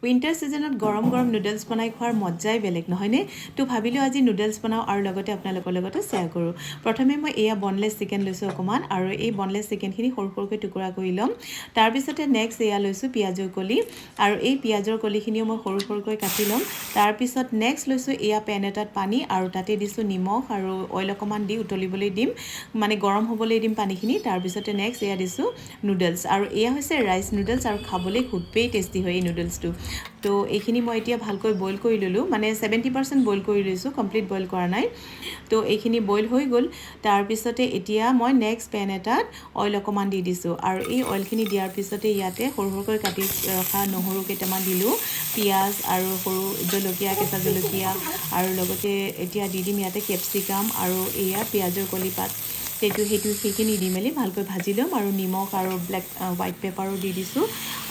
winter সিজনত গৰম গৰম noodles বনাই খোৱাৰ মজ্জাই বেলেগ নহয়নে তো ভাবিলো আজি নুডলছ বনাও আৰু লগতে আপোনালোকৰ লগত শেয়াৰ কৰো প্ৰথমে মই এয়া বনলেছ চিকেন লৈছো অকমান আৰু এই বনলেছ চিকেনখিনি সৰু সৰুকৈ টুকুৰা কৰি লম তাৰ পিছতে নেক্সট এয়া লৈছো পিয়াজৰ কলি আৰু এই পিয়াজৰ কলিখিনিও মই সৰু সৰুকৈ কাটি লম তাৰ পিছত নেক্সট লৈছো এয়া পেন এটাত পানী আৰু তাতে দিছো নিমখ আৰু অইল অকমান দি উতলিবলৈ দিম মানে গৰম হ'বলৈ দিম পানীখিনি তাৰ পিছতে নেক্সট এয়া দিছো নুডলছ আৰু এয়া হৈছে ৰাইচ নুডলছ আৰু খাবলৈ খুবেই টেষ্টি হয় এই নুডলছটো তো এইখিনি মই এতিয়া ভালকৈ বইল কৰি ললো মানে 70% বইল কৰি লৈছো কমপ্লিট বইল কৰা নাই তো এইখিনি বইল হৈ গল তাৰ পিছতে এতিয়া মই নেক্সট পেন এটাত অইল অকমান দি দিছো আৰু এই অইলখিনি দিয়াৰ পিছতে ইয়াতে সৰু সৰুকৈ কাটি ৰখা নহৰু কেইটামান দিলো পিয়াজ আৰু সৰু জলকীয়া কেঁচা জলকীয়া আৰু লগতে এতিয়া দি দিম ইয়াতে কেপচিকাম আৰু এয়া পিয়াজৰ কলি পাত সেইখিনি দি মেলি ভালকৈ ভাজি লম আৰু নিমখ আৰু ব্লেক হোৱাইট পেপাৰো দি দিছো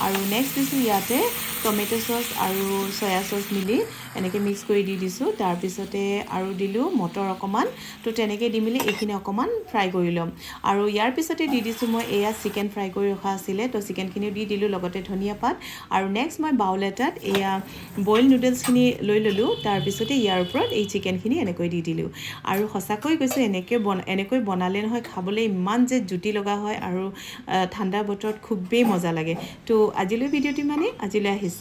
আৰু নেক্সট দিছো ইয়াতে টমেটো সস আৰু সয়া সস মিলি এনেকৈ মিক্স কৰি দি দিছো তাৰ পিছতে আৰু দিলো মটৰ অকমান তো তেনেকৈ দি মেলি এইখিনি অকমান ফ্ৰাই কৰি লম আৰু ইয়াৰ পিছতে দি দিছো মই এয়া চিকেন ফ্ৰাই কৰি ৰখা আছিল তো চিকেনখিনি দি দিলো লগতে ধনিয়া পাত আৰু নেক্সট মই বাউল এটাত এয়া বইল নুডলছখিনি লৈ ললো তাৰ পিছতে ইয়াৰ ওপৰত এই চিকেনখিনি এনেকৈ দি দিলো আৰু সঁচাকৈ কৈছো এনেকৈ বনালে নহয় খাবলৈ ইমান যে জুতি লগা হয় আৰু ঠাণ্ডা বতৰত খুবেই মজা লাগে তো আজিলৈ ভিডিঅ'টি মানে আজিলৈ আহিছো